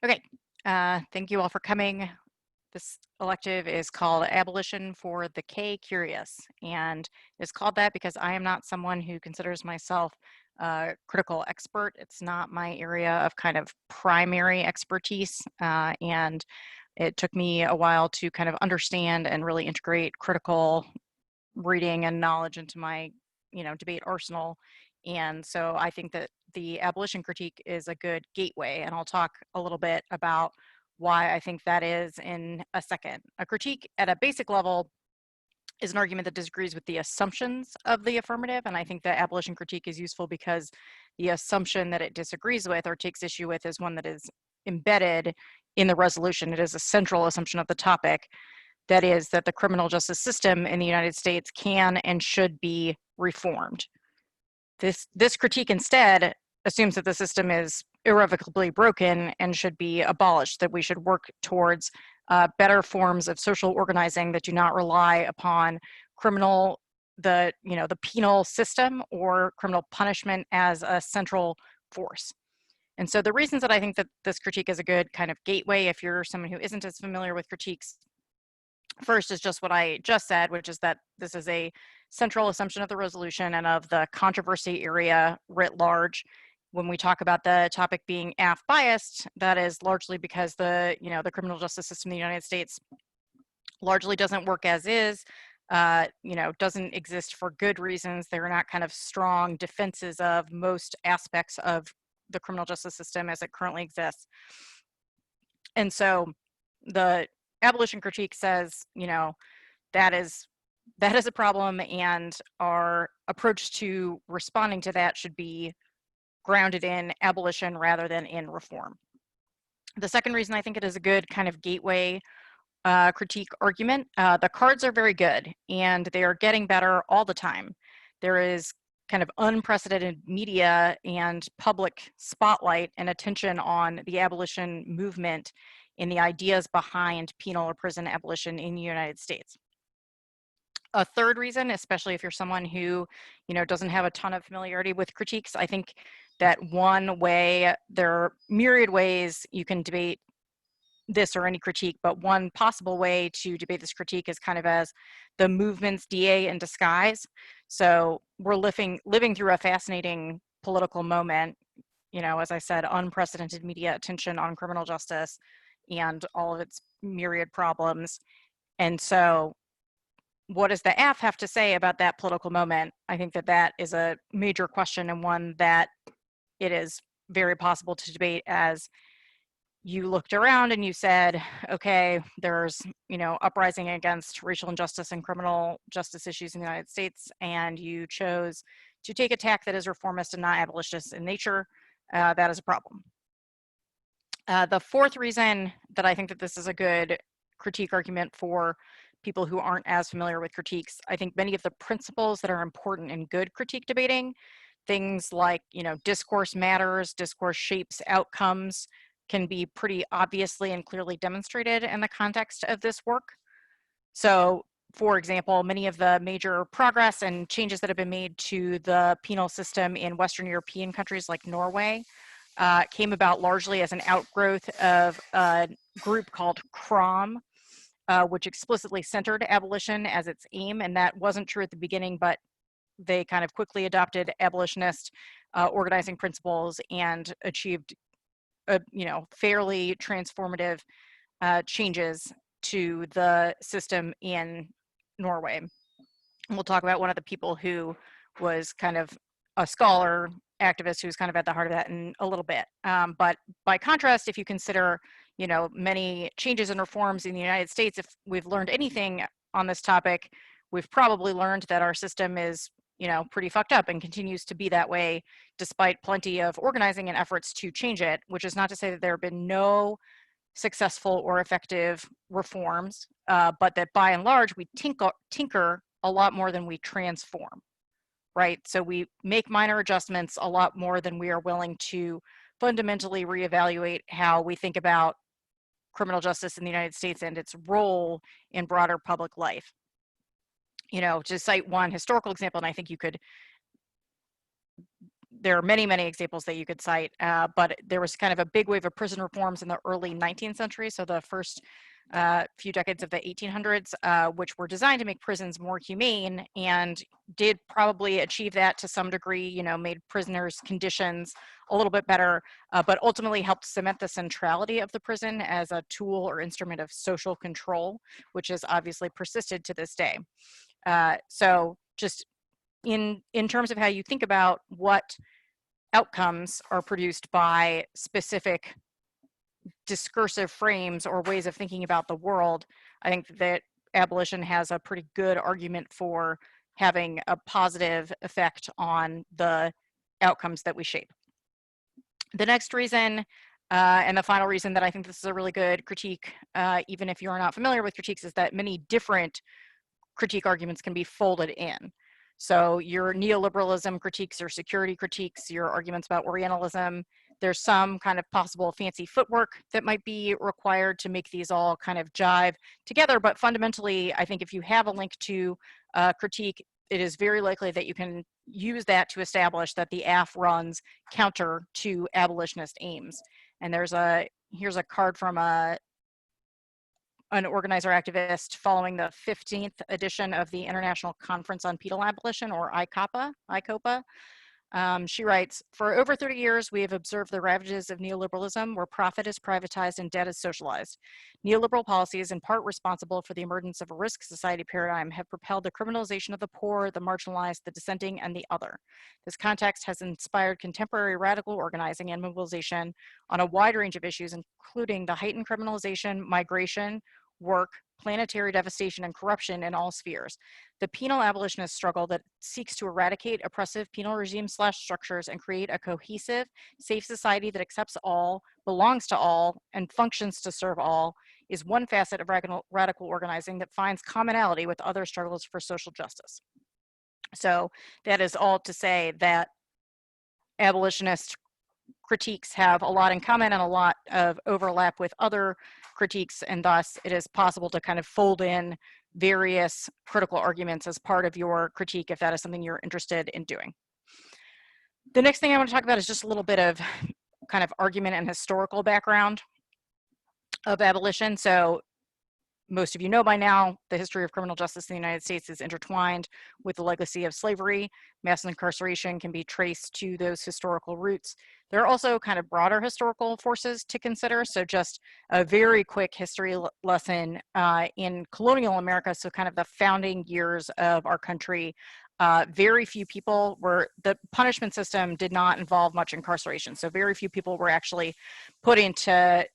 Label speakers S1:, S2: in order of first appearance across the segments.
S1: Okay, thank you all for coming. This elective is called Abolition for the K-Curious, and it's called that because I am not someone who considers myself a critical expert. It's not my area of kind of primary expertise, and it took me a while to kind of understand and really integrate critical reading and knowledge into my, debate arsenal. And so I think that the abolition critique is a good gateway, and I'll talk a little bit about why I think that is in a second. A critique at a basic level is an argument that disagrees with the assumptions of the affirmative, and I think that abolition critique is useful because the assumption that it disagrees with or takes issue with is one that is embedded in the resolution. It is a central assumption of the topic, that is that the criminal justice system in the United States can and should be reformed. This critique instead assumes that the system is irrevocably broken and should be abolished, that we should work towards better forms of social organizing that do not rely upon the penal system or criminal punishment as a central force. And so the reasons that I think that this critique is a good kind of gateway, if you're someone who isn't as familiar with critiques, first is just what I just said, which is that this is a central assumption of the resolution and of the controversy area writ large. When we talk about the topic being AF biased, that is largely because the criminal justice system in the United States largely doesn't work as is, doesn't exist for good reasons. There are not kind of strong defenses of most aspects of the criminal justice system as it currently exists. And so the abolition critique says, that is a problem, and our approach to responding to that should be grounded in abolition rather than in reform. The second reason I think it is a good kind of gateway critique argument, the cards are very good and they are getting better all the time. There is kind of unprecedented media and public spotlight and attention on the abolition movement and the ideas behind penal or prison abolition in the United States. A third reason, especially if you're someone who, doesn't have a ton of familiarity with critiques, I think that one way, there are myriad ways you can debate this or any critique, but one possible way to debate this critique is kind of as the movement's DA in disguise. So we're living through a fascinating political moment, as I said, unprecedented media attention on criminal justice and all of its myriad problems. And so what does the AF have to say about that political moment? I think that is a major question, and one that it is very possible to debate as you looked around and you said, okay, there's, uprising against racial injustice and criminal justice issues in the United States, and you chose to take a tack that is reformist and not abolitionist in nature. That is a problem. The fourth reason that I think that this is a good critique argument for people who aren't as familiar with critiques, I think many of the principles that are important in good critique debating, things like, discourse matters, discourse shapes outcomes, can be pretty obviously and clearly demonstrated in the context of this work. So, for example, many of the major progress and changes that have been made to the penal system in Western European countries like Norway came about largely as an outgrowth of a group called CROM, which explicitly centered abolition as its aim, and that wasn't true at the beginning, but they kind of quickly adopted abolitionist organizing principles and achieved fairly transformative changes to the system in Norway. And we'll talk about one of the people who was kind of a scholar activist who's kind of at the heart of that in a little bit. But by contrast, if you consider, many changes and reforms in the United States, if we've learned anything on this topic, we've probably learned that our system is, pretty fucked up and continues to be that way despite plenty of organizing and efforts to change it, which is not to say that there have been no successful or effective reforms, but that by and large, we tinker a lot more than we transform, right? So we make minor adjustments a lot more than we are willing to fundamentally reevaluate how we think about criminal justice in the United States and its role in broader public life. To cite one historical example, and I think you could there are many, many examples that you could cite, but there was kind of a big wave of prison reforms in the early 19th century, so the first few decades of the 1800s, which were designed to make prisons more humane, and did probably achieve that to some degree, you know, made prisoners' conditions a little bit better, but ultimately helped cement the centrality of the prison as a tool or instrument of social control, which has obviously persisted to this day. So just in terms of how you think about what outcomes are produced by specific discursive frames or ways of thinking about the world, I think that abolition has a pretty good argument for having a positive effect on the outcomes that we shape. The next reason, and the final reason that I think this is a really good critique, even if you're not familiar with critiques, is that many different critique arguments can be folded in. So your neoliberalism critiques, your security critiques, your arguments about Orientalism, there's some kind of possible fancy footwork that might be required to make these all kind of jive together. But fundamentally, I think if you have a link to a critique, it is very likely that you can use that to establish that the AF runs counter to abolitionist aims. And here's a card from an organizer activist following the 15th edition of the International Conference on Penal Abolition, or ICOPA. She writes, "For over 30 years, we have observed the ravages of neoliberalism, where profit is privatized and debt is socialized. Neoliberal policies, in part responsible for the emergence of a risk society paradigm, have propelled the criminalization of the poor, the marginalized, the dissenting, and the other. This context has inspired contemporary radical organizing and mobilization on a wide range of issues, including the heightened criminalization, migration, work, planetary devastation, and corruption in all spheres. The penal abolitionist struggle that seeks to eradicate oppressive penal regimes / structures and create a cohesive, safe society that accepts all, belongs to all, and functions to serve all is one facet of radical organizing that finds commonality with other struggles for social justice." So that is all to say that abolitionist critiques have a lot in common and a lot of overlap with other critiques, and thus it is possible to kind of fold in various critical arguments as part of your critique if that is something you're interested in doing. The next thing I want to talk about is just a little bit of kind of argument and historical background of abolition. So most of you know by now, the history of criminal justice in the United States is intertwined with the legacy of slavery. Mass incarceration can be traced to those historical roots. There are also kind of broader historical forces to consider. So just a very quick history lesson in colonial America, so kind of the founding years of our country, very few people the punishment system did not involve much incarceration. So very few people were actually put under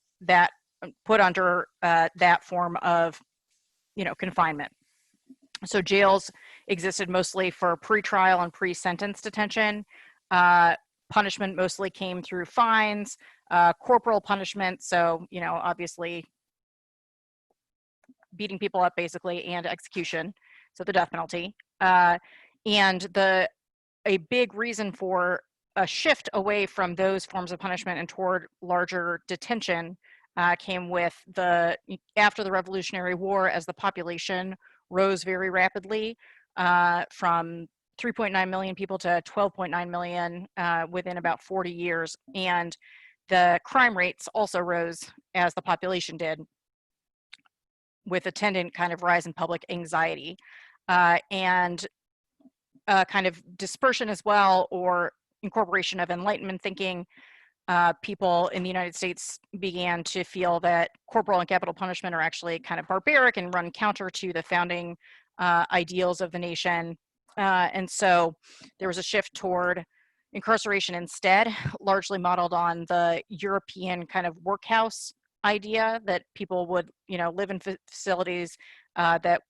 S1: that form of, confinement. So jails existed mostly for pre-trial and pre-sentence detention. Punishment mostly came through fines, corporal punishment. So, obviously beating people up basically, and execution. So the death penalty. And a big reason for a shift away from those forms of punishment and toward larger detention came with after the Revolutionary War, as the population rose very rapidly from 3.9 million people to 12.9 million within about 40 years. And the crime rates also rose as the population did, with attendant kind of rise in public anxiety and kind of dispersion as well, or incorporation of Enlightenment thinking. People in the United States began to feel that corporal and capital punishment are actually kind of barbaric and run counter to the founding ideals of the nation. And so there was a shift toward incarceration instead, largely modeled on the European kind of workhouse idea that people would, live in facilities that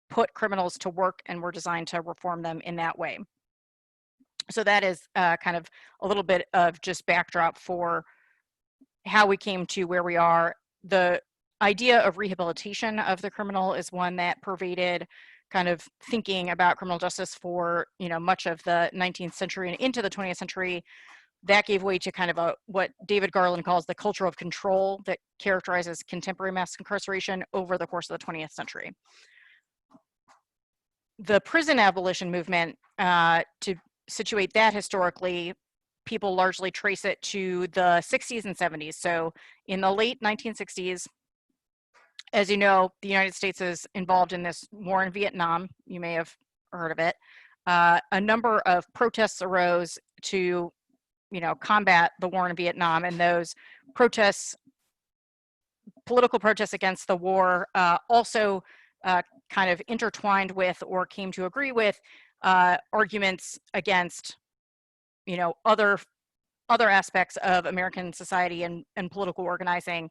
S1: put criminals to work and were designed to reform them in that way. So that is kind of a little bit of just backdrop for how we came to where we are. The idea of rehabilitation of the criminal is one that pervaded kind of thinking about criminal justice for, much of the 19th century and into the 20th century. That gave way to kind of what David Garland calls the culture of control that characterizes contemporary mass incarceration over the course of the 20th century. The prison abolition movement, to situate that historically, people largely trace it to the 60s and 70s. So in the late 1960s, as you know, the United States is involved in this war in Vietnam. You may have heard of it. A number of protests arose to, combat the war in Vietnam, and those protests, political protests against the war, also kind of intertwined with or came to agree with arguments against, other aspects of American society and political organizing,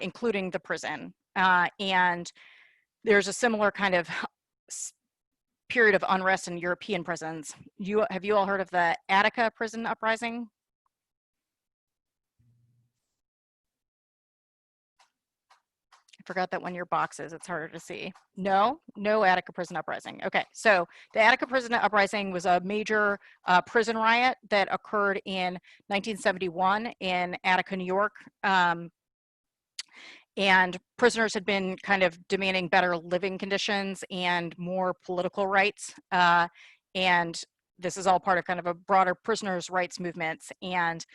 S1: including the prison. And there's a similar kind of period of unrest in European prisons. Have you all heard of the Attica prison uprising? I forgot that when your boxes, it's harder to see. No Attica prison uprising. Okay, so the Attica prison uprising was a major prison riot that occurred in 1971 in Attica, New York. And prisoners had been kind of demanding better living conditions and more political rights. And this is all part of kind of a broader prisoners' rights movements. And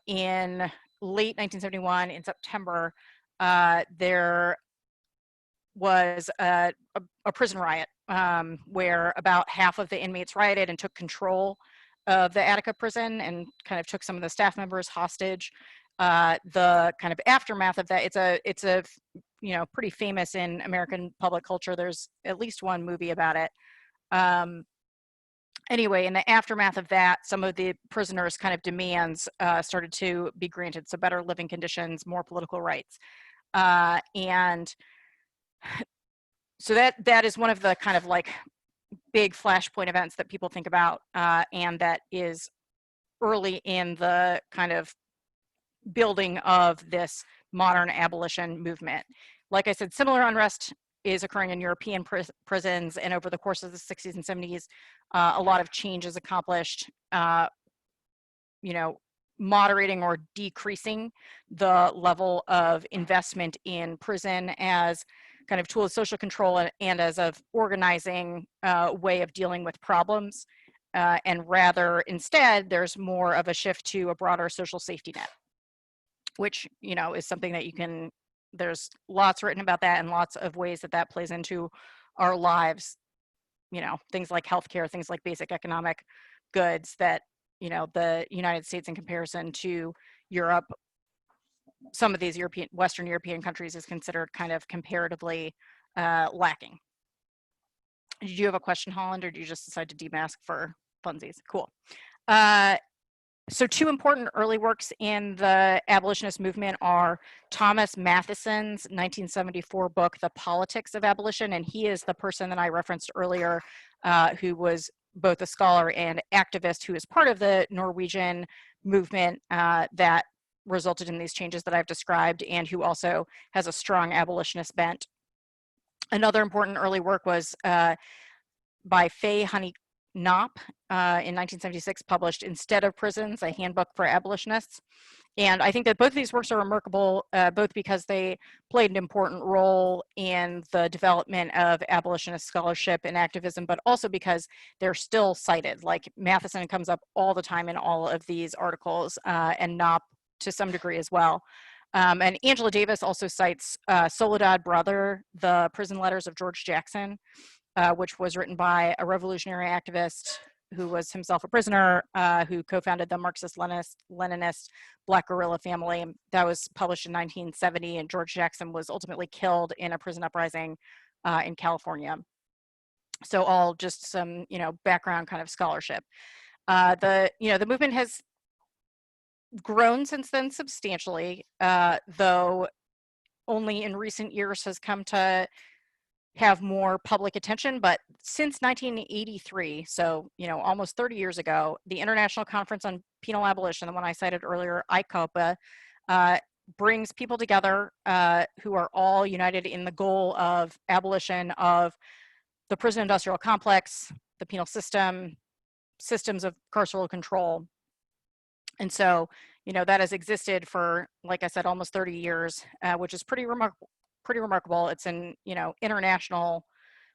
S1: in late 1971, in September, there was a prison riot where about half of the inmates rioted and took control of the Attica prison and kind of took some of the staff members hostage. The kind of aftermath of that, it's a pretty famous in American public culture. There's at least one movie about it. Anyway, in the aftermath of that, some of the prisoners' kind of demands started to be granted, so better living conditions, more political rights. And so that is one of the kind of like big flashpoint events that people think about, and that is early in the kind of building of this modern abolition movement. Like I said, similar unrest is occurring in European prisons, and over the course of the 60s and 70s, a lot of change is accomplished, moderating or decreasing the level of investment in prison as kind of tool of social control and as of organizing way of dealing with problems. And rather, instead, there's more of a shift to a broader social safety net, which, is something that there's lots written about that and lots of ways that plays into our lives, things like healthcare, things like basic economic goods that, the United States in comparison to Europe, some of these Western European countries is considered kind of comparatively lacking. Did you have a question, Holland, or did you just decide to demask for funsies? Cool. So two important early works in the abolitionist movement are Thomas Matheson's 1974 book, The Politics of Abolition, and he is the person that I referenced earlier, who was both a scholar and activist who is part of the Norwegian movement that resulted in these changes that I've described, and who also has a strong abolitionist bent. Another important early work was by Faye Honey Knopp in 1976, published Instead of Prisons, a handbook for abolitionists. And I think that both of these works are remarkable, both because they played an important role in the development of abolitionist scholarship and activism, but also because they're still cited. Like Matheson comes up all the time in all of these articles, and Knopp to some degree as well. And Angela Davis also cites Soledad Brother, The Prison Letters of George Jackson, which was written by a revolutionary activist who was himself a prisoner, who co-founded the Marxist-Leninist Black Guerrilla Family. That was published in 1970, and George Jackson was ultimately killed in a prison uprising in California. So all just some, background kind of scholarship. The movement has grown since then substantially, though only in recent years has come to have more public attention. But since 1983, so almost 30 years ago, the International Conference on Penal Abolition, the one I cited earlier, ICOPA, brings people together who are all united in the goal of abolition of the prison industrial complex, the penal system, systems of carceral control. And so, that has existed for, like I said, almost 30 years, which is pretty remarkable. It's an, international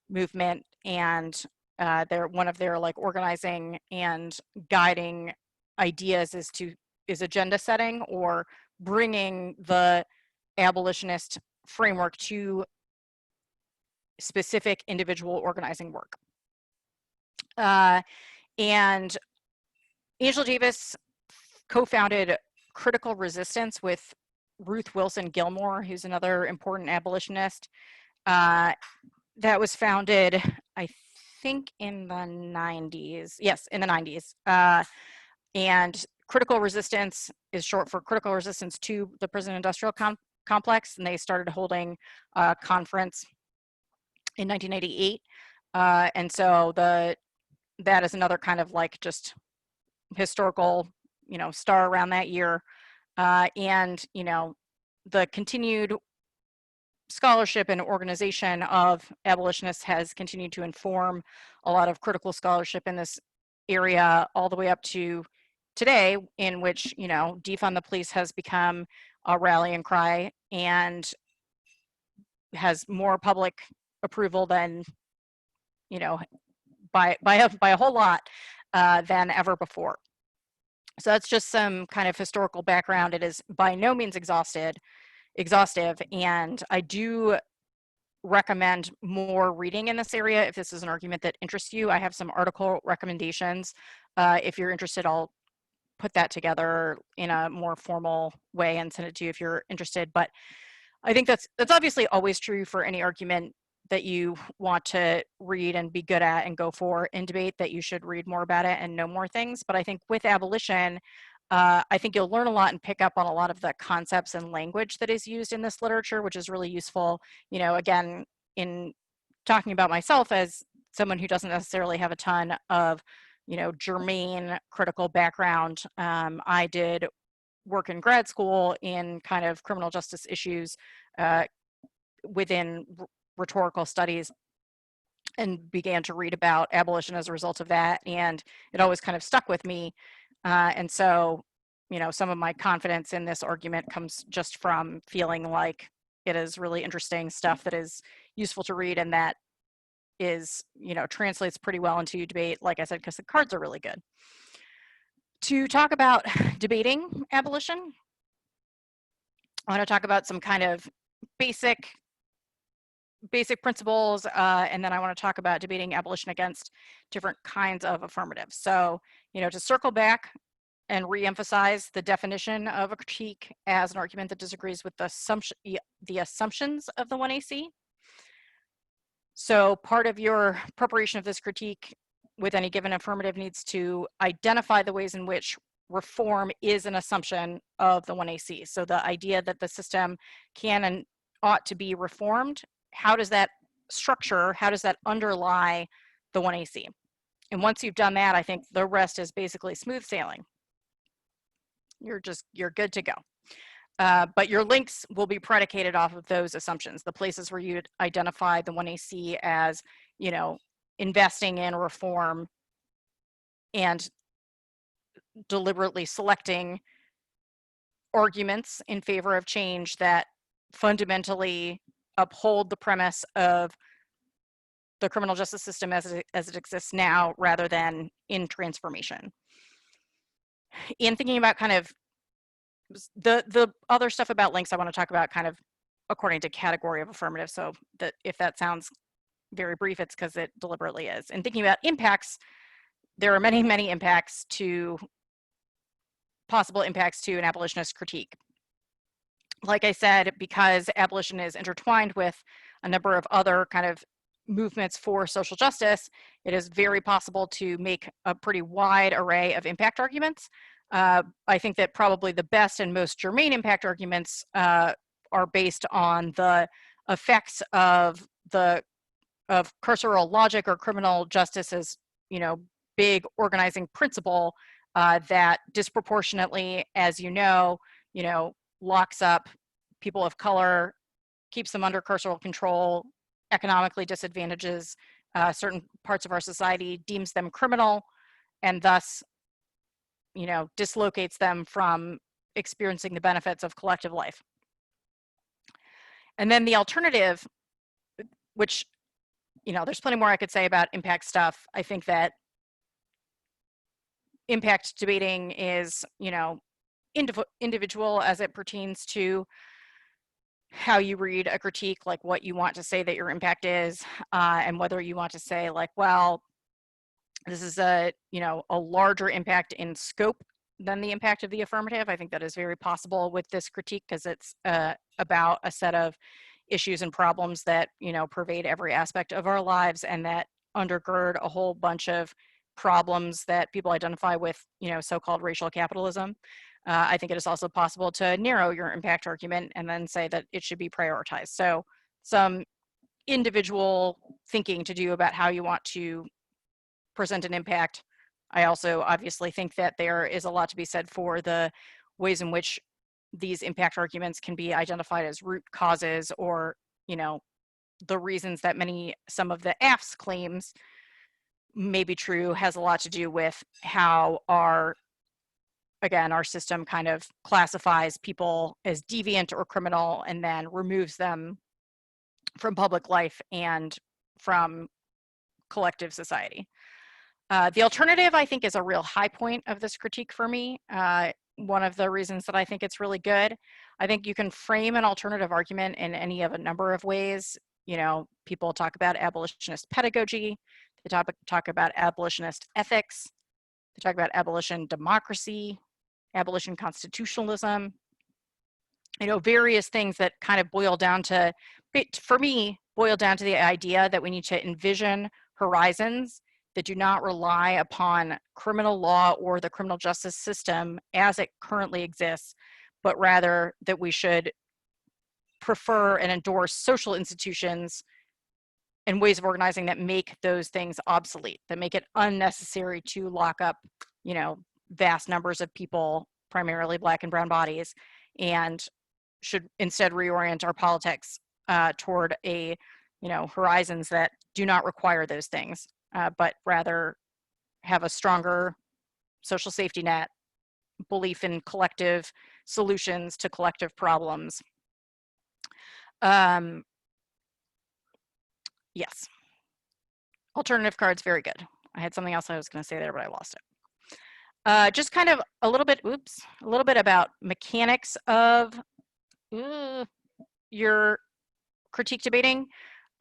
S1: movement, and they're one of their like organizing and guiding ideas is agenda setting, or bringing the abolitionist framework to specific individual organizing work. And Angela Davis co-founded Critical Resistance with Ruth Wilson Gilmore, who's another important abolitionist. That was founded, I think, in the 90s. Yes, in the 90s. And Critical Resistance is short for Critical Resistance to the Prison Industrial Complex, and they started holding a conference in 1988. And so that is another kind of like just historical, star around that year. And, the continued scholarship and organization of abolitionists has continued to inform a lot of critical scholarship in this area all the way up to today, in which, defund the police has become a rallying cry and has more public approval than, by a whole lot than ever before. So that's just some kind of historical background. It is by no means exhaustive, and I do recommend more reading in this area if this is an argument that interests you. I have some article recommendations. If you're interested, I'll put that together in a more formal way and send it to you if you're interested. But I think that's obviously always true for any argument that you want to read and be good at and go for in debate, that you should read more about it and know more things. But I think with abolition, I think you'll learn a lot and pick up on a lot of the concepts and language that is used in this literature, which is really useful. Again, in talking about myself as someone who doesn't necessarily have a ton of, germane critical background, I did work in grad school in kind of criminal justice issues within rhetorical studies, and began to read about abolition as a result of that, and it always kind of stuck with me. And so, some of my confidence in this argument comes just from feeling like it is really interesting stuff that is useful to read, and that is, translates pretty well into debate, like I said, because the cards are really good. To talk about debating abolition, I want to talk about some kind of basic principles, and then I want to talk about debating abolition against different kinds of affirmatives. So, to circle back and re-emphasize the definition of a critique as an argument that disagrees with the assumptions of the 1AC. So part of your preparation of this critique with any given affirmative needs to identify the ways in which reform is an assumption of the 1AC. So the idea that the system can and ought to be reformed, how does that structure, how does that underlie the 1AC? And once you've done that, I think the rest is basically smooth sailing. You're good to go. But your links will be predicated off of those assumptions. The places where you identify the 1AC as, investing in reform and deliberately selecting arguments in favor of change that fundamentally uphold the premise of the criminal justice system as it exists now, rather than in transformation. In thinking about kind of the other stuff about links, I want to talk about kind of according to category of affirmative. So that if that sounds very brief, it's because it deliberately is. And thinking about impacts, there are many, many possible impacts to an abolitionist critique. Like I said, because abolition is intertwined with a number of other kind of movements for social justice, it is very possible to make a pretty wide array of impact arguments. I think that probably the best and most germane impact arguments are based on the effects of carceral logic or criminal justice as, big organizing principle that disproportionately, as locks up people of color, keeps them under carceral control, economically disadvantages certain parts of our society, deems them criminal, and thus, dislocates them from experiencing the benefits of collective life. And then the alternative, which, there's plenty more I could say about impact stuff. I think that impact debating is, you know, individual as it pertains to how you read a critique, like what you want to say that your impact is, and whether you want to say like, well, this is a, you know, a larger impact in scope than the impact of the affirmative. I think that is very possible with this critique because it's about a set of issues and problems that, you know, pervade every aspect of our lives and that undergird a whole bunch of problems that people identify with, you know, so-called racial capitalism. I think it is also possible to narrow your impact argument and then say that it should be prioritized. So some individual thinking to do about how you want to present an impact. I also obviously think that there is a lot to be said for the ways in which these impact arguments can be identified as root causes, or, you know, the reasons that some of the AF's claims may be true has a lot to do with how our system kind of classifies people as deviant or criminal and then removes them from public life and from collective society. The alternative, I think, is a real high point of this critique for me. One of the reasons that I think it's really good, I think you can frame an alternative argument in any of a number of ways. You know, people talk about abolitionist pedagogy, they talk about abolitionist ethics, they talk about abolition democracy, abolition constitutionalism, you know, various things that kind of boil down to, for me, boil down to the idea that we need to envision horizons that do not rely upon criminal law or the criminal justice system as it currently exists, but rather that we should prefer and endorse social institutions and ways of organizing that make those things obsolete, that make it unnecessary to lock up, you know, vast numbers of people, primarily Black and brown bodies, and should instead reorient our politics toward a, you know, horizons that do not require those things, but rather have a stronger social safety net, belief in collective solutions to collective problems. Yes. Alternative cards, very good. I had something else I was going to say there, but I lost it. Just kind of a little bit about mechanics of your critique debating.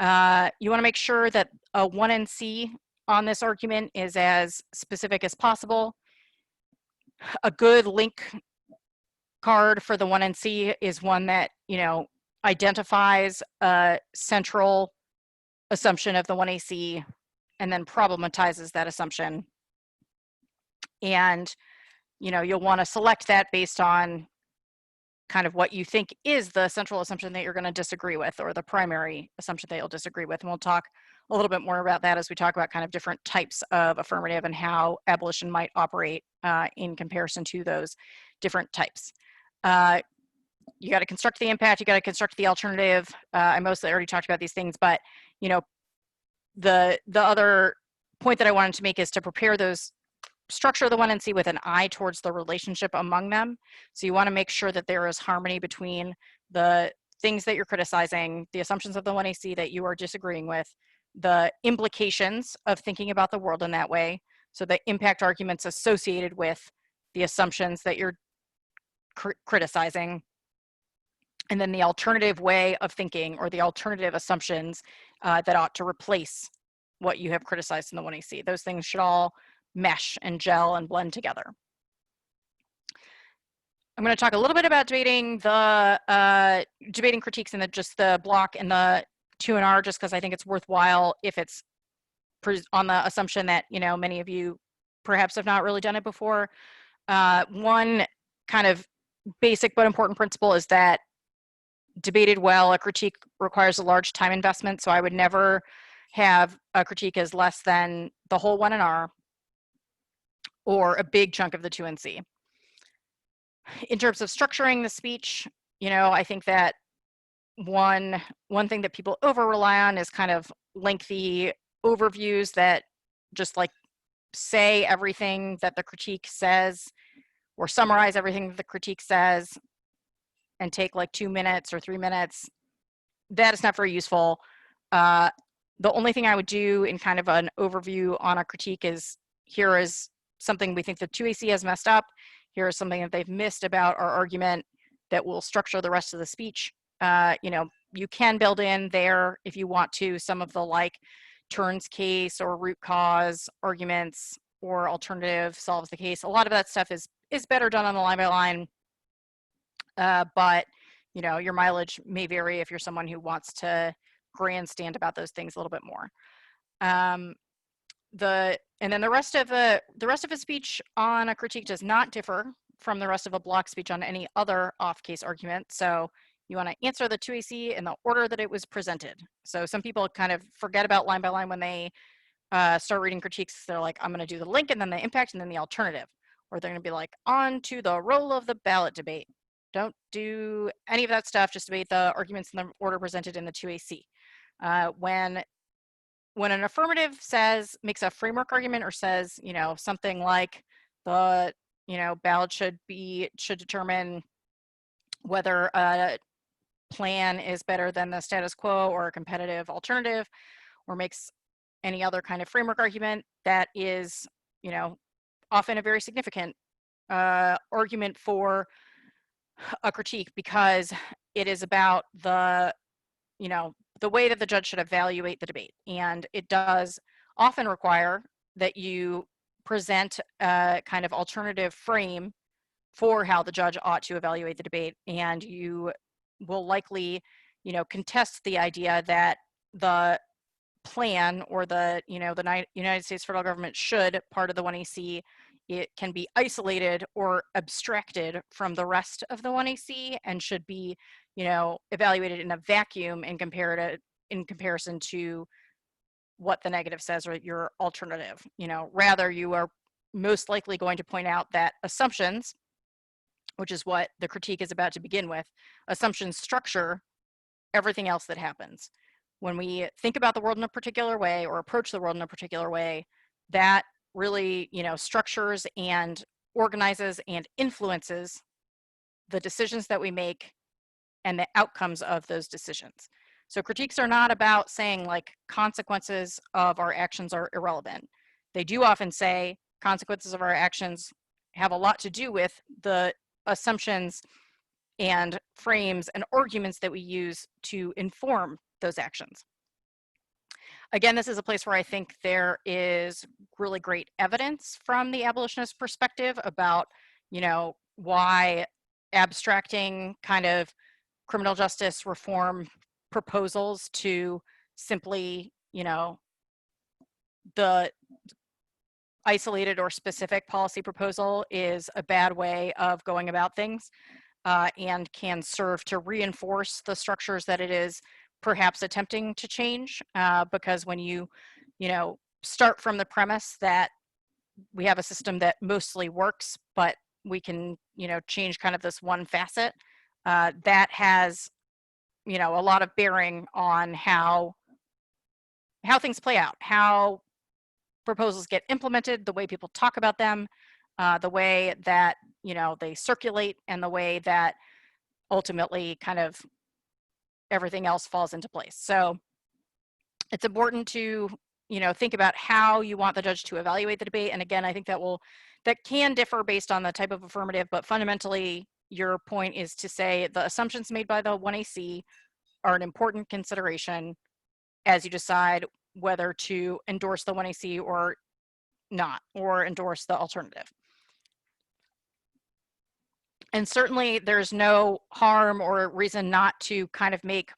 S1: You want to make sure that a 1NC on this argument is as specific as possible. A good link card for the 1NC is one that, you know, identifies a central assumption of the 1AC and then problematizes that assumption. And, you know, you'll want to select that based on kind of what you think is the central assumption that you're going to disagree with, or the primary assumption that you'll disagree with. And we'll talk a little bit more about that as we talk about kind of different types of affirmative and how abolition might operate in comparison to those different types. You got to construct the impact, you got to construct the alternative. I mostly already talked about these things, but, you know, the other point that I wanted to make is to prepare those, structure the 1NC with an eye towards the relationship among them. So you want to make sure that there is harmony between the things that you're criticizing, the assumptions of the 1AC that you are disagreeing with, the implications of thinking about the world in that way, so the impact arguments associated with the assumptions that you're criticizing, and then the alternative way of thinking or the alternative assumptions that ought to replace what you have criticized in the 1AC. Those things should all mesh and gel and blend together. I'm going to talk a little bit about debating the debating critiques in just the block and the 2&R, just because I think it's worthwhile if it's on the assumption that, you know, many of you perhaps have not really done it before. One kind of basic but important principle is that debated well, a critique requires a large time investment. So I would never have a critique as less than the whole 1&R or a big chunk of the 2NC. In terms of structuring the speech, you know, I think that one thing that people over rely on is kind of lengthy overviews that just like say everything that the critique says or summarize everything that the critique says and take like 2 minutes or 3 minutes. That is not very useful. The only thing I would do in kind of an overview on a critique is, here is something we think the 2AC has messed up. Here's something that they've missed about our argument that will structure the rest of the speech. You know, you can build in there, if you want to, some of the like turns case or root cause arguments or alternative solves the case. A lot of that stuff is better done on the line by line, but you know, your mileage may vary if you're someone who wants to grandstand about those things a little bit more. And then the rest of a speech on a critique does not differ from the rest of a block speech on any other off-case argument. So you want to answer the 2AC in the order that it was presented. So some people kind of forget about line by line when they start reading critiques. They're like, I'm going to do the link and then the impact and then the alternative. Or they're going to be like, on to the role of the ballot debate. Don't do any of that stuff. Just debate the arguments in the order presented in the 2AC. When an affirmative makes a framework argument or says, you know, something like the, you know, ballot should determine whether a plan is better than the status quo or a competitive alternative, or makes any other kind of framework argument, that is, you know, often a very significant argument for a critique, because it is about the, you know, the way that the judge should evaluate the debate. And it does often require that you present a kind of alternative frame for how the judge ought to evaluate the debate. And you will likely, you know, contest the idea that the plan or the, you know, the United States federal government should part of the 1AC, it can be isolated or abstracted from the rest of the 1AC and should be, you know, evaluated in a vacuum in comparison to what the negative says or your alternative. You know, rather you are most likely going to point out that assumptions, which is what the critique is about to begin with, assumptions structure everything else that happens. When we think about the world in a particular way or approach the world in a particular way, that really, you know, structures and organizes and influences the decisions that we make and the outcomes of those decisions. So critiques are not about saying like consequences of our actions are irrelevant. They do often say consequences of our actions have a lot to do with the assumptions and frames and arguments that we use to inform those actions. Again, this is a place where I think there is really great evidence from the abolitionist perspective about, you know, why abstracting kind of criminal justice reform proposals to simply, you know, the isolated or specific policy proposal is a bad way of going about things, and can serve to reinforce the structures that it is perhaps attempting to change, because when you know, start from the premise that we have a system that mostly works, but we can, you know, change kind of this one facet, that has, you know, a lot of bearing on how things play out, how proposals get implemented, the way people talk about them, the way that, you know, they circulate, and the way that ultimately kind of everything else falls into place. So it's important to, you know, think about how you want the judge to evaluate the debate. And again, I think that can differ based on the type of affirmative, but fundamentally your point is to say the assumptions made by the 1AC are an important consideration as you decide whether to endorse the 1AC or not, or endorse the alternative. And certainly there's no harm or reason not to kind of make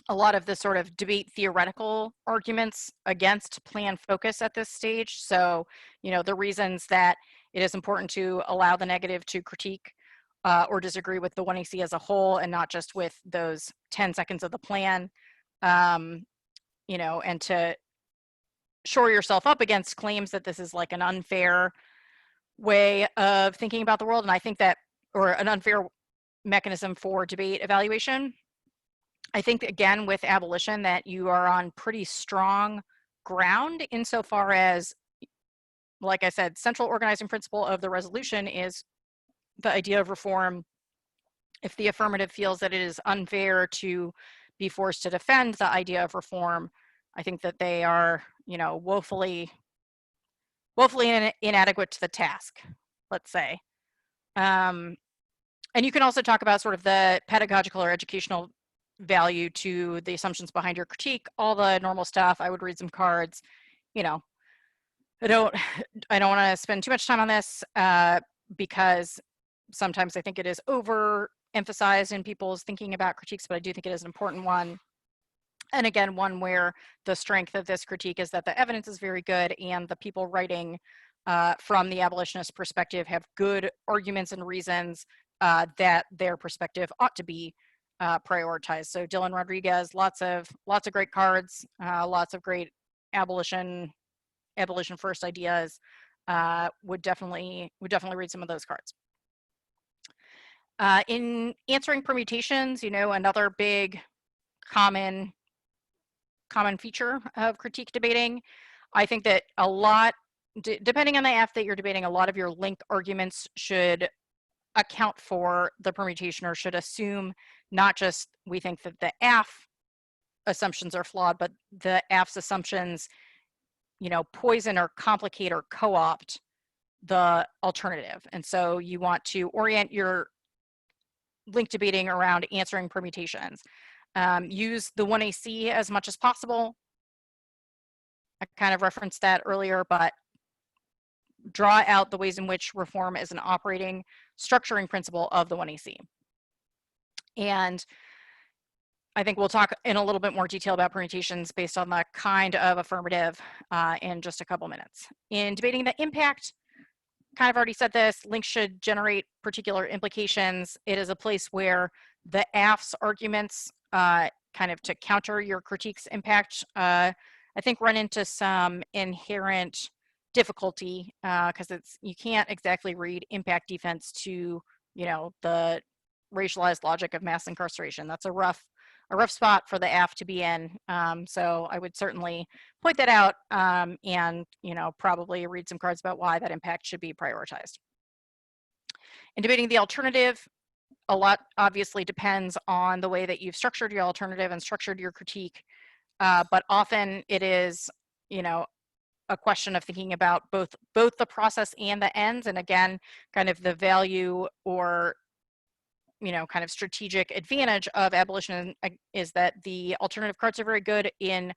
S1: a lot of the sort of debate theoretical arguments against plan focus at this stage. So, you know, the reasons that it is important to allow the negative to critique or disagree with the 1AC as a whole and not just with those 10 seconds of the plan, you know, and to shore yourself up against claims that this is like an unfair way of thinking about the world. And I think that, or an unfair mechanism for debate evaluation. I think, again, with abolition, that you are on pretty strong ground insofar as, like I said, central organizing principle of the resolution is the idea of reform. If the affirmative feels that it is unfair to be forced to defend the idea of reform, I think that they are, you know, woefully woefully inadequate to the task, let's say. And you can also talk about sort of the pedagogical or educational value to the assumptions behind your critique, all the normal stuff. I would read some cards, you know. I don't want to spend too much time on this because sometimes I think it is overemphasized in people's thinking about critiques, but I do think it is an important one. And again, one where the strength of this critique is that the evidence is very good and the people writing from the abolitionist perspective have good arguments and reasons that their perspective ought to be prioritized. So Dylan Rodriguez, lots of great cards, lots of great abolition first ideas. Would definitely read some of those cards. In answering permutations, another big common feature of critique debating, I think that a lot, depending on the AF that you're debating, a lot of your link arguments should account for the permutation, or should assume not just we think that the AF assumptions are flawed, but the AF's assumptions, poison or complicate or co-opt the alternative. And so you want to orient your link debating around answering permutations. Use the 1AC as much as possible. I kind of referenced that earlier, but draw out the ways in which reform is an operating structuring principle of the 1AC. And I think we'll talk in a little bit more detail about permutations based on the kind of affirmative in just a couple minutes. In debating the impact, kind of already said this, links should generate particular implications. It is a place where the AF's arguments kind of to counter your critique's impact, I think run into some inherent difficulty because you can't exactly read impact defense to, the racialized logic of mass incarceration. That's a rough spot for the AF to be in. So I would certainly point that out and, probably read some cards about why that impact should be prioritized. In debating the alternative, a lot obviously depends on the way that you've structured your alternative and structured your critique, but often it is, a question of thinking about both the process and the ends, and again, kind of the value or kind of strategic advantage of abolition is that the alternative cards are very good in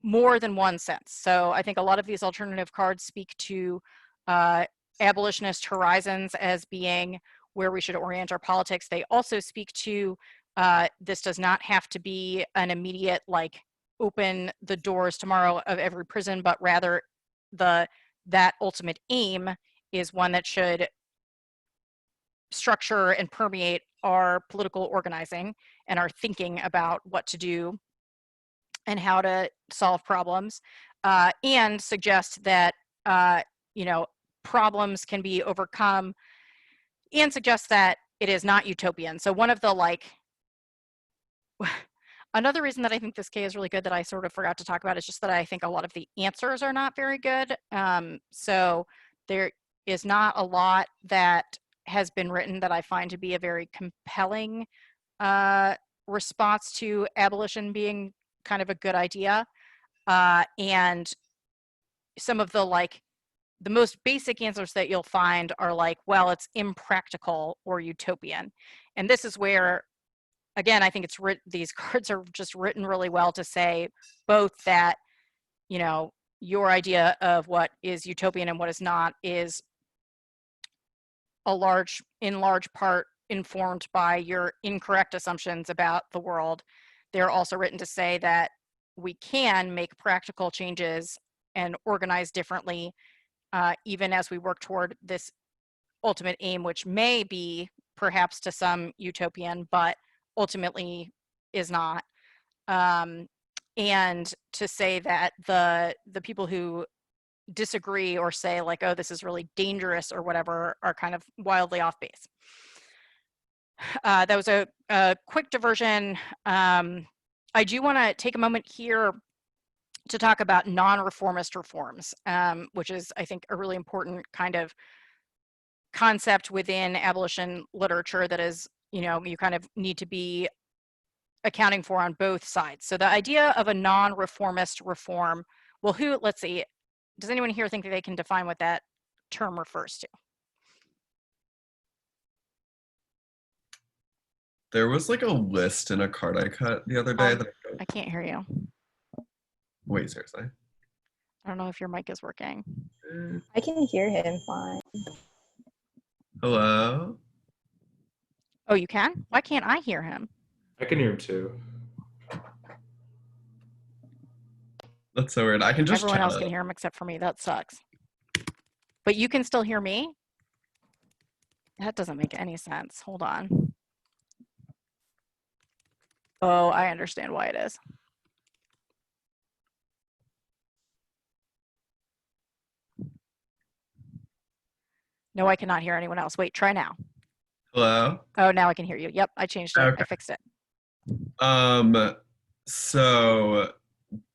S1: more than one sense. So I think a lot of these alternative cards speak to abolitionist horizons as being where we should orient our politics. They also speak to this does not have to be an immediate, like, open the doors tomorrow of every prison, but rather that ultimate aim is one that should structure and permeate our political organizing and our thinking about what to do and how to solve problems, and suggest that problems can be overcome, and suggest that it is not utopian. So one of the another reason that I think this K is really good that I sort of forgot to talk about is just that I think a lot of the answers are not very good. So there is not a lot that has been written that I find to be a very compelling response to abolition being kind of a good idea. And some of the the most basic answers that you'll find are well, it's impractical or utopian. And this is where, again, I think these cards are just written really well to say both that, your idea of what is utopian and what is not is in large part informed by your incorrect assumptions about the world. They're also written to say that we can make practical changes and organize differently, even as we work toward this ultimate aim, which may be perhaps to some utopian, but ultimately is not. And to say that the people who disagree or say oh, this is really dangerous or whatever are kind of wildly off base. That was a quick diversion. I do want to take a moment here to talk about non-reformist reforms, which is, I think, a really important kind of concept within abolition literature that is, you kind of need to be accounting for on both sides. So the idea of a non-reformist reform, well, let's see, does anyone here think that they can define what that term refers to?
S2: There was like a list in a card I cut the other day that
S1: I can't hear you.
S2: wait, seriously.
S1: I don't know if your mic is working.
S3: I can hear him fine.
S2: Hello?
S1: Oh, you can? Why can't I hear him?
S4: I can hear him too.
S2: That's so weird. I can just
S1: Everyone else
S2: chat.
S1: can hear him except for me. That sucks. But you can still hear me? That doesn't make any sense. Hold on. Oh, I understand why it is. No, I cannot hear anyone else. Wait, try now.
S2: Hello?
S1: Oh, now I can hear you. Yep, I changed it.
S2: Okay.
S1: I fixed it.
S2: So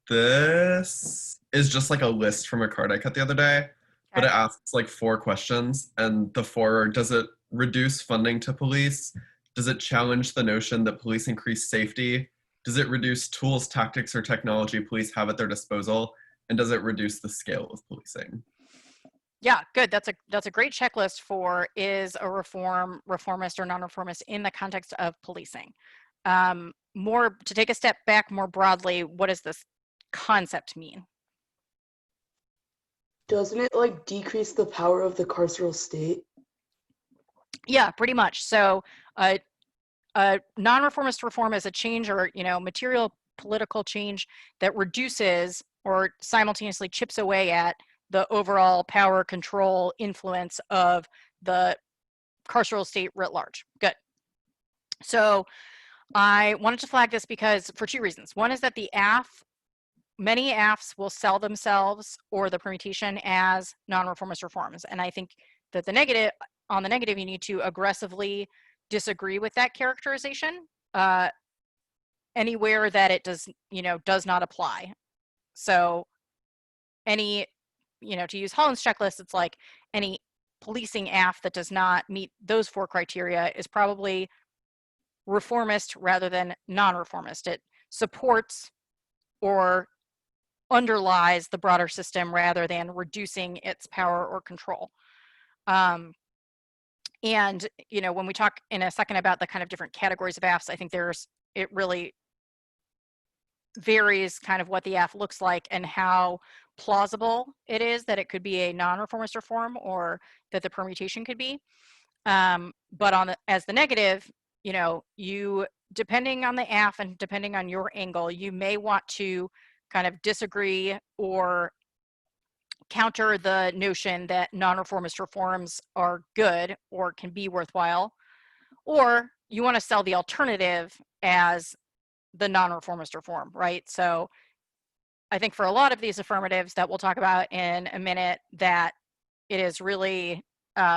S2: this is just like a list from a card I cut the other day, but it asks like 4 questions, and the 4 are, does it reduce funding to police? Does it challenge the notion that police increase safety? Does it reduce tools, tactics, or technology police have at their disposal? And does it reduce the scale of policing?
S1: Yeah, good. That's a great checklist for, is a reformist or non-reformist in the context of policing. More to take a step back more broadly, what does this concept mean?
S5: Doesn't it like decrease the power of the carceral state?
S1: Yeah, pretty much. So non-reformist reform is a change, or material political change that reduces or simultaneously chips away at the overall power, control, influence of the carceral state writ large. Good. So I wanted to flag this because for 2 reasons. One is that many AFs will sell themselves or the permutation as non-reformist reforms. And I think that on the negative, you need to aggressively disagree with that characterization anywhere that it does not apply. So to use Holland's checklist, it's like any policing AF that does not meet those 4 criteria is probably reformist rather than non-reformist. It supports or underlies the broader system rather than reducing its power or control. And when we talk in a second about the kind of different categories of AFs, I think it really varies kind of what the AF looks like and how plausible it is that it could be a non-reformist reform or that the permutation could be. But as the negative, you, depending on the AF and depending on your angle, you may want to kind of disagree or counter the notion that non-reformist reforms are good or can be worthwhile, or you want to sell the alternative as the non-reformist reform, right? So I think for a lot of these affirmatives that we'll talk about in a minute, that it is really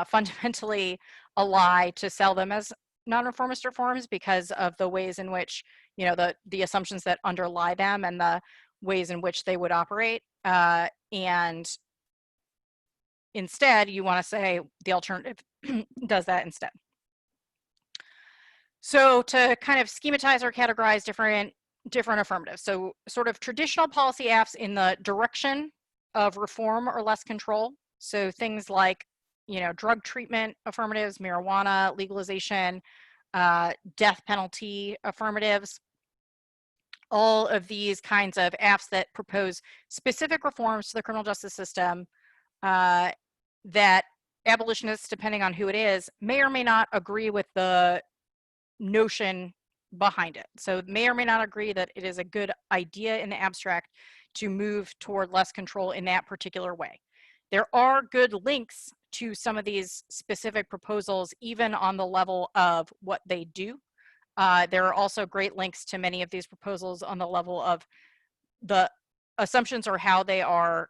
S1: fundamentally a lie to sell them as non-reformist reforms because of the ways in which, the assumptions that underlie them and the ways in which they would operate. And instead, you want to say the alternative does that instead. So to kind of schematize or categorize different affirmatives. So sort of traditional policy AFs in the direction of reform or less control. So things like, drug treatment affirmatives, marijuana legalization, death penalty affirmatives, all of these kinds of AFs that propose specific reforms to the criminal justice system that abolitionists, depending on who it is, may or may not agree with the notion behind it. So may or may not agree that it is a good idea in the abstract to move toward less control in that particular way. There are good links to some of these specific proposals, even on the level of what they do. There are also great links to many of these proposals on the level of the assumptions or how they are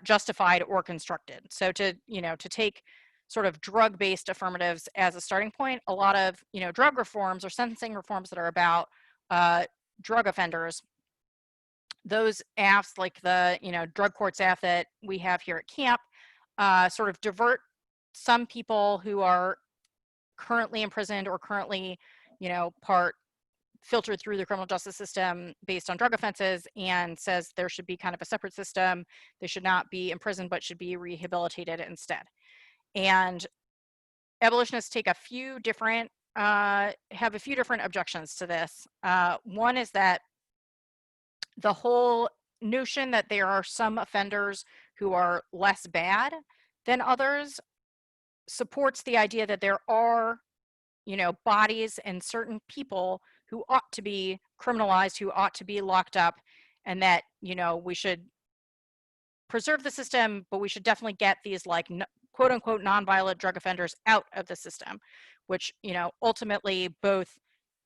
S1: justified or constructed. So to take sort of drug-based affirmatives as a starting point, a lot of drug reforms or sentencing reforms that are about drug offenders, those AFs like the drug courts AF that we have here at camp sort of divert some people who are currently imprisoned or currently part filtered through the criminal justice system based on drug offenses, and says there should be kind of a separate system. They should not be imprisoned, but should be rehabilitated instead. And abolitionists take a few different, have a few different objections to this. One is that the whole notion that there are some offenders who are less bad than others supports the idea that there are, bodies and certain people who ought to be criminalized, who ought to be locked up, and that, we should preserve the system, but we should definitely get these like quote unquote nonviolent drug offenders out of the system, which, ultimately both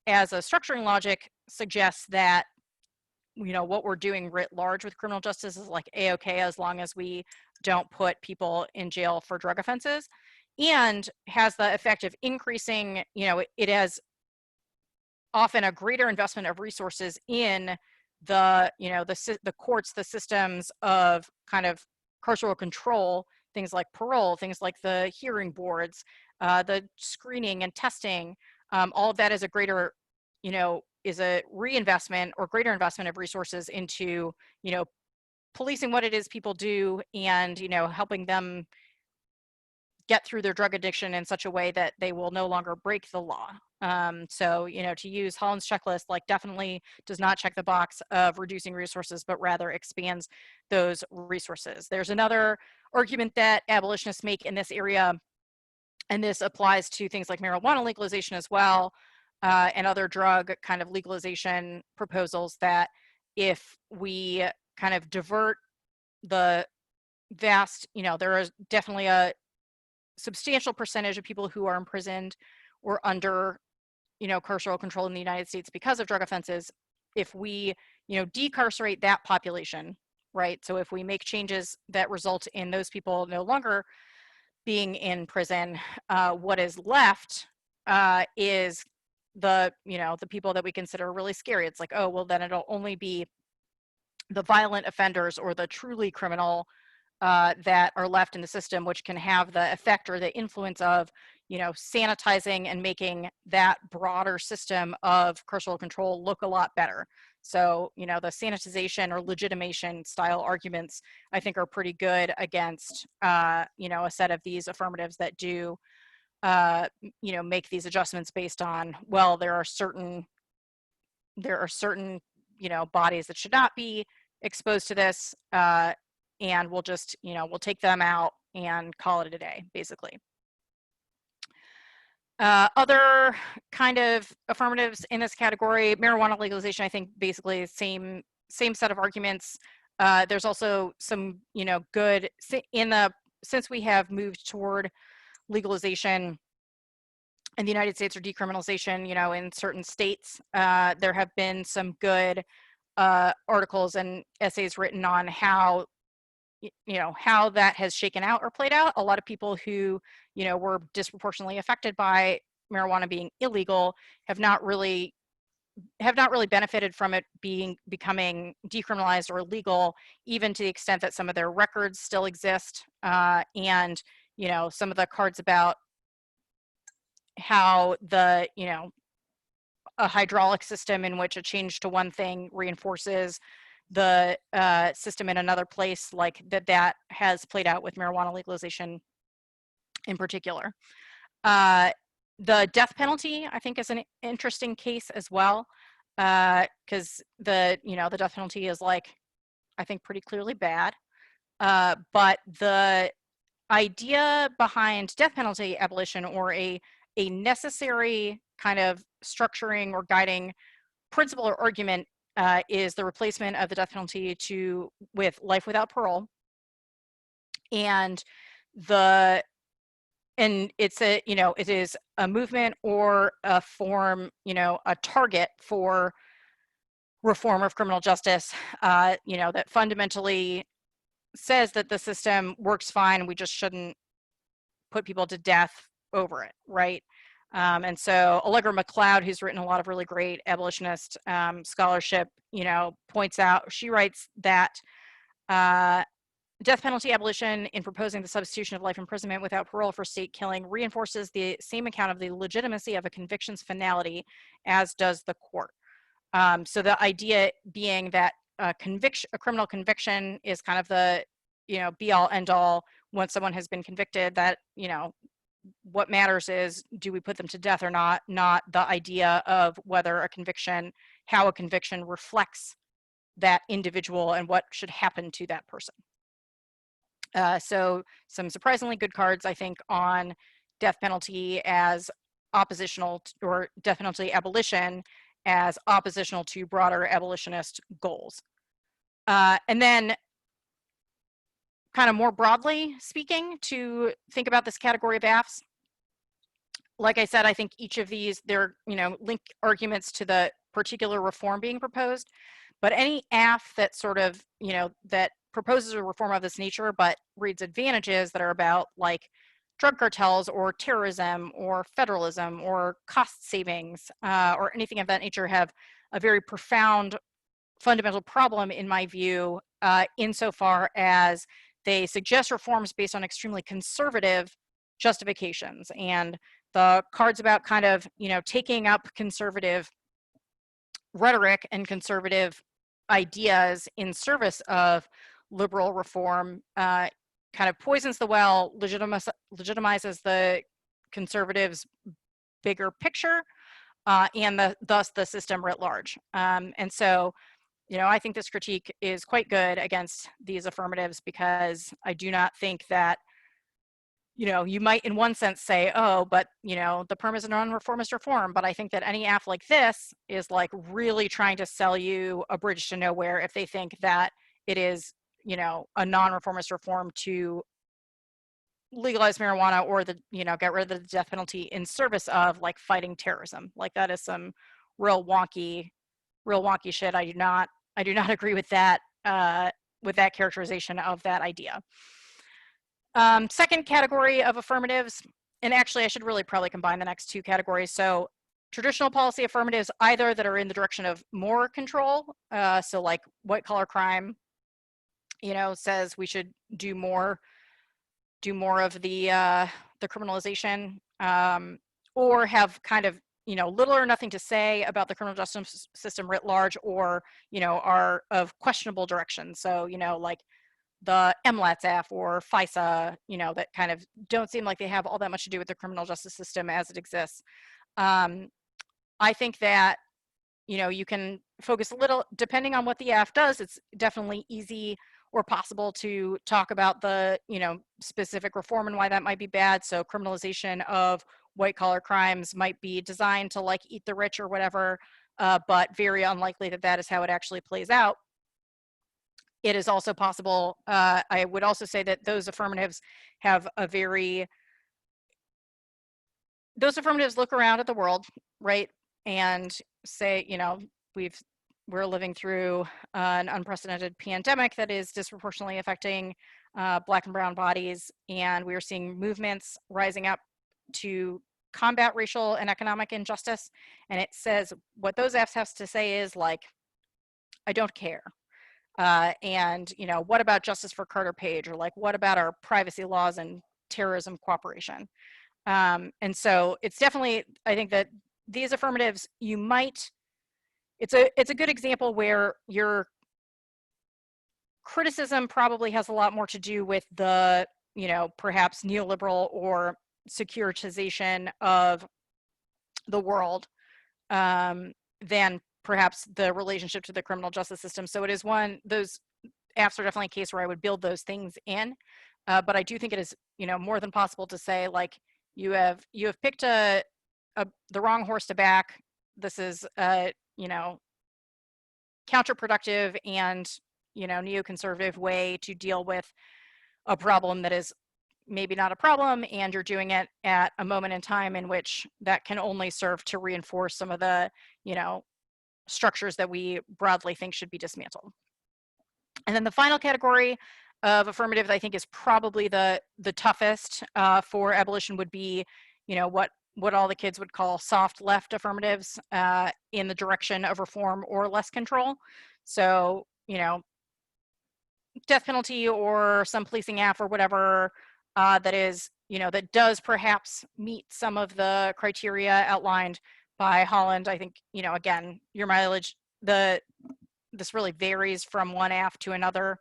S1: as a structuring logic suggests that, what we're doing writ large with criminal justice is like A-okay as long as we don't put people in jail for drug offenses, and has the effect of increasing, it has often a greater investment of resources in the, the courts, the systems of kind of carceral control, things like parole, things like the hearing boards, the screening and testing, all of that is a greater, is a reinvestment or greater investment of resources into, policing what it is people do and, helping them get through their drug addiction in such a way that they will no longer break the law. So, to use Holland's checklist, like definitely does not check the box of reducing resources, but rather expands those resources. There's another argument that abolitionists make in this area, and this applies to things like marijuana legalization as well, and other drug kind of legalization proposals, that if we kind of divert the vast, there is definitely a substantial percentage of people who are imprisoned or under, carceral control in the United States because of drug offenses. If we, decarcerate that population, right? So if we make changes that result in those people no longer being in prison, what is left is the, the people that we consider really scary. It's like, oh, well, then it'll only be the violent offenders or the truly criminal that are left in the system, which can have the effect or the influence of, sanitizing and making that broader system of carceral control look a lot better. So, the sanitization or legitimation style arguments, I think, are pretty good against, a set of these affirmatives that do, make these adjustments based on, well, there are certain, bodies that should not be exposed to this, and we'll just, we'll take them out and call it a day, basically. Other kind of affirmatives in this category, marijuana legalization, I think basically same set of arguments. There's also some, good since we have moved toward legalization in the United States, or decriminalization, in certain states, there have been some good articles and essays written on how, how that has shaken out or played out. A lot of people who, were disproportionately affected by marijuana being illegal have not really benefited from it becoming decriminalized or legal, even to the extent that some of their records still exist. And, some of the cards about how the, a hydraulic system in which a change to one thing reinforces the system in another place, like that has played out with marijuana legalization in particular. The death penalty, I think, is an interesting case as well, because the death penalty is, like, I think, pretty clearly bad. But the idea behind death penalty abolition, or a necessary kind of structuring or guiding principle or argument, is the replacement of the death penalty with life without parole. And it's it is a movement or a form, a target for reform of criminal justice, that fundamentally says that the system works fine. We just shouldn't put people to death over it, right? And so Allegra McLeod, who's written a lot of really great abolitionist scholarship, points out, she writes that death penalty abolition, in proposing the substitution of life imprisonment without parole for state killing, reinforces the same account of the legitimacy of a conviction's finality as does the court. So the idea being that a criminal conviction is kind of the, be all end all. Once someone has been convicted, that, what matters is, do we put them to death or not the idea of whether a conviction, how a conviction reflects that individual and what should happen to that person. So some surprisingly good cards, I think, on death penalty as oppositional or death penalty abolition as oppositional to broader abolitionist goals. And then kind of more broadly speaking, to think about this category of AFs, like I said, I think each of these, they're, link arguments to the particular reform being proposed, but any AF that sort of, that proposes a reform of this nature, but reads advantages that are about like drug cartels or terrorism or federalism or cost savings or anything of that nature, have a very profound fundamental problem, in my view, insofar as they suggest reforms based on extremely conservative justifications. And the cards about kind of, taking up conservative rhetoric and conservative ideas in service of liberal reform kind of poisons the well, legitimizes the conservatives' bigger picture, and thus the system writ large. And so, I think this critique is quite good against these affirmatives, because I do not think that, you might in one sense say, oh, but, the perm is a non-reformist reform, but I think that any AF like this is like really trying to sell you a bridge to nowhere if they think that it is, a non-reformist reform to legalize marijuana or the, get rid of the death penalty in service of like fighting terrorism. Like that is some real wonky shit. I do not agree with that characterization of that idea. Second category of affirmatives, and actually I should really probably combine the next two categories. So traditional policy affirmatives, either that are in the direction of more control, so like white collar crime, says we should do more of the criminalization, or have kind of, little or nothing to say about the criminal justice system writ large, or, are of questionable direction. So, like the MLATS or FISA, that kind of don't seem like they have all that much to do with the criminal justice system as it exists. I think that, you can focus a little, depending on what the AF does, it's definitely easy or possible to talk about the, specific reform and why that might be bad. So criminalization of white collar crimes might be designed to like eat the rich or whatever, but very unlikely that that is how it actually plays out. It is also possible, I would also say that those affirmatives have those affirmatives look around at the world, right? And say, we're living through an unprecedented pandemic that is disproportionately affecting Black and brown bodies, and we are seeing movements rising up to combat racial and economic injustice. And it says, what those Fs have to say is like, I don't care. And, what about justice for Carter Page? Or like, what about our privacy laws and terrorism cooperation? And so it's definitely, I think that these affirmatives, it's a good example where your criticism probably has a lot more to do with the, perhaps neoliberal or securitization of the world than perhaps the relationship to the criminal justice system. So it is those AFs are definitely a case where I would build those things in. But I do think it is, more than possible to say, like, you have picked the wrong horse to back. This is counterproductive and, neoconservative way to deal with a problem that is maybe not a problem, and you're doing it at a moment in time in which that can only serve to reinforce some of the, structures that we broadly think should be dismantled. And then the final category of affirmative that I think is probably the toughest for abolition would be, what all the kids would call soft left affirmatives in the direction of reform or less control. So, death penalty or some policing AF or whatever that is, that does perhaps meet some of the criteria outlined by Holland. I think, again, your mileage this really varies from one AF to another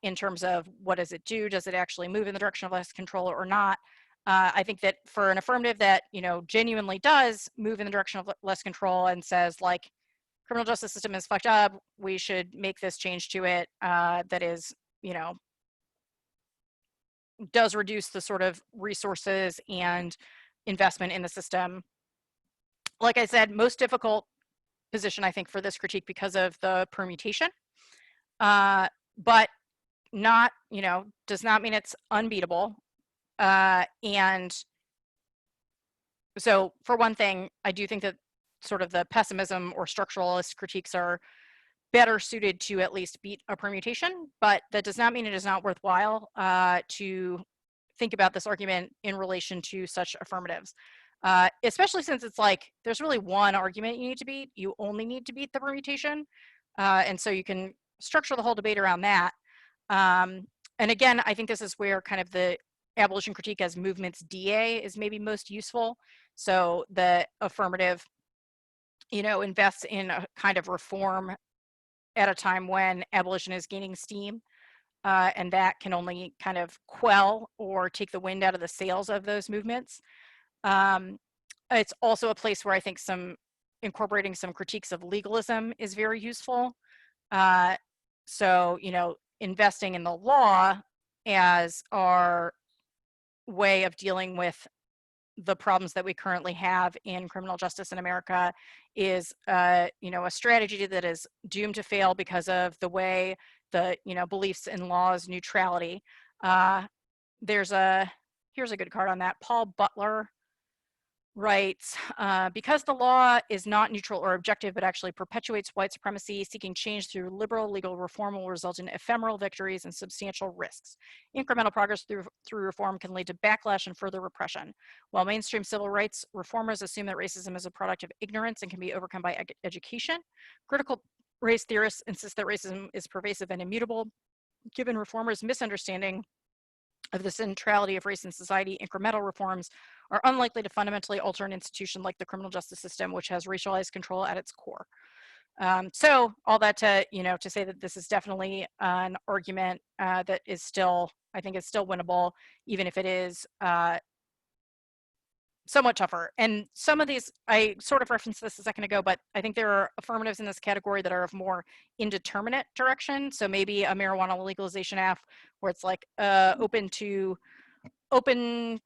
S1: in terms of what does it do? Does it actually move in the direction of less control or not? I think that for an affirmative that, genuinely does move in the direction of less control and says like, criminal justice system is fucked up, we should make this change to it that is, does reduce the sort of resources and investment in the system. Like I said, most difficult position, I think, for this critique because of the permutation, but not, does not mean it's unbeatable. And so for one thing, I do think that sort of the pessimism or structuralist critiques are better suited to at least beat a permutation, but that does not mean it is not worthwhile to think about this argument in relation to such affirmatives, especially since it's like there's really one argument you need to beat. You only need to beat the permutation, and so you can structure the whole debate around that. And again, I think this is where kind of the abolition critique as movements DA is maybe most useful. So the affirmative, invests in a kind of reform at a time when abolition is gaining steam, and that can only kind of quell or take the wind out of the sails of those movements. It's also a place where I think incorporating some critiques of legalism is very useful. So, investing in the law as our way of dealing with the problems that we currently have in criminal justice in America is, a strategy that is doomed to fail because of the way the, beliefs in laws neutrality. Here's a good card on that. Paul Butler writes, because the law is not neutral or objective, but actually perpetuates white supremacy, seeking change through liberal legal reform will result in ephemeral victories and substantial risks. Incremental progress through reform can lead to backlash and further repression. While mainstream civil rights reformers assume that racism is a product of ignorance and can be overcome by education, critical race theorists insist that racism is pervasive and immutable. Given reformers' misunderstanding of the centrality of race in society, incremental reforms are unlikely to fundamentally alter an institution like the criminal justice system, which has racialized control at its core. So all that to say that this is definitely an argument that is still, I think, is still winnable, even if it is somewhat tougher. And some of these, I sort of referenced this a second ago, but I think there are affirmatives in this category that are of more indeterminate direction. So maybe a marijuana legalization app where it's like open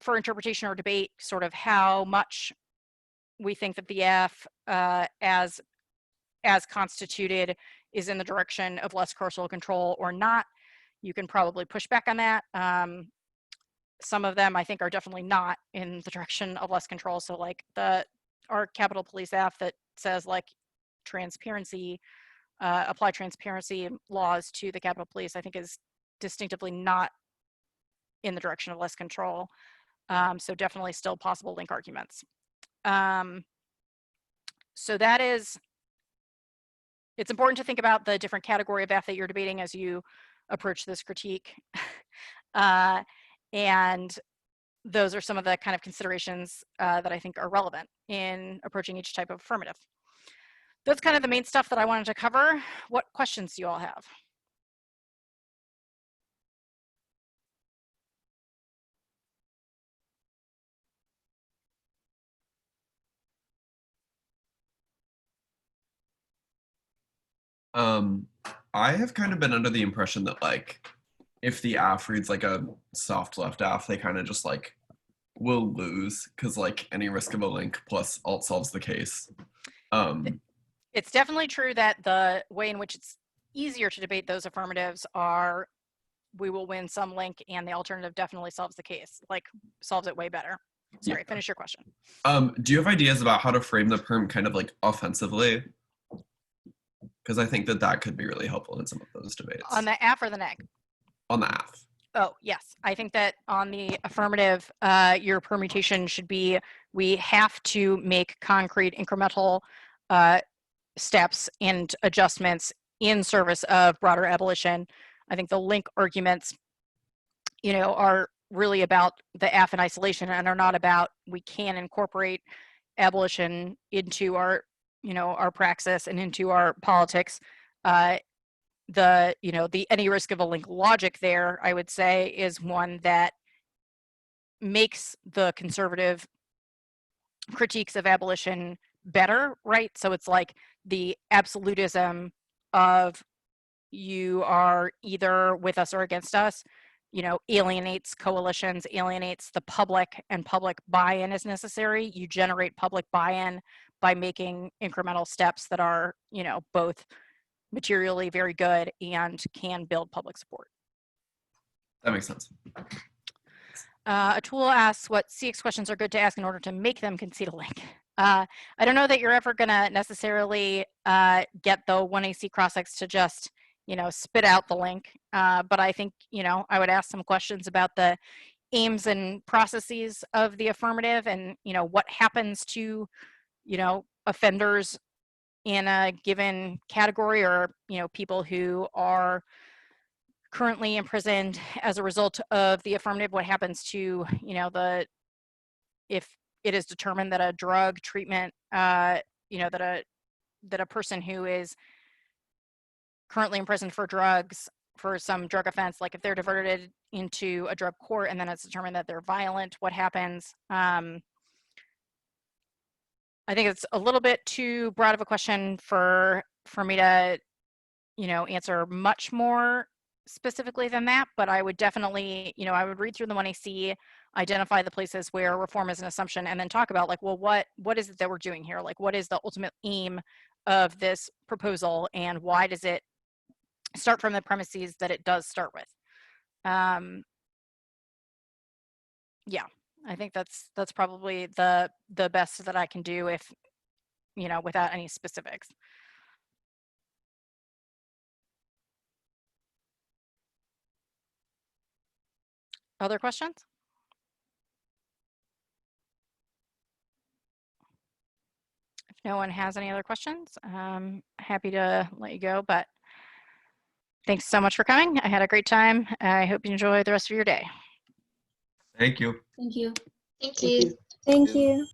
S1: for interpretation or debate, sort of how much we think that the F as constituted is in the direction of less carceral control or not. You can probably push back on that. Some of them I think are definitely not in the direction of less control. So like our Capitol Police app that says like transparency, apply transparency laws to the Capitol Police, I think is distinctively not in the direction of less control. So definitely still possible link arguments. So that is, it's important to think about the different category of F that you're debating as you approach this critique. And those are some of the kind of considerations that I think are relevant in approaching each type of affirmative. That's kind of the main stuff that I wanted to cover. What questions do you all have?
S2: I have kind of been under the impression that like if the AF reads like a soft left AF, they kind of just like will lose because like any risk of a link plus alt solves the case.
S1: It's definitely true that the way in which it's easier to debate those affirmatives are we will win some link and the alternative definitely solves the case, like solves it way better. Sorry, finish your question.
S2: Do you have ideas about how to frame the perm kind of like offensively? Because I think that could be really helpful in some of those debates.
S1: On the AF or the neg?
S2: On the AF.
S1: Oh, yes. I think that on the affirmative, your permutation should be, we have to make concrete incremental steps and adjustments in service of broader abolition. I think the link arguments, are really about the AF in isolation and are not about we can incorporate abolition into our our praxis and into our politics. The any risk of a link logic there, I would say, is one that makes the conservative critiques of abolition better, right? So it's like the absolutism of you are either with us or against us, alienates coalitions, alienates the public, and public buy-in is necessary. You generate public buy-in by making incremental steps that are, both materially very good and can build public support.
S2: That makes sense.
S1: Atul asks what CX questions are good to ask in order to make them concede a link. I don't know that you're ever going to necessarily get the 1AC cross-X to just, spit out the link. But I think, I would ask some questions about the aims and processes of the affirmative and, what happens to, offenders in a given category, or, people who are currently imprisoned as a result of the affirmative. What happens to, if it is determined that a drug treatment, that a person who is currently imprisoned for drugs, for some drug offense, like if they're diverted into a drug court and then it's determined that they're violent, what happens? I think it's a little bit too broad of a question for me to, answer much more specifically than that, but I would definitely, I would read through the 1AC, identify the places where reform is an assumption, and then talk about like, well, what is it that we're doing here? Like, what is the ultimate aim of this proposal, and why does it start from the premises that it does start with? Yeah, I think that's probably the best that I can do, if, without any specifics. Other questions? If no one has any other questions, I'm happy to let you go, but thanks so much for coming. I had a great time. I hope you enjoy the rest of your day.
S2: Thank you.
S4: Thank you.
S5: Thank you.
S3: Thank you.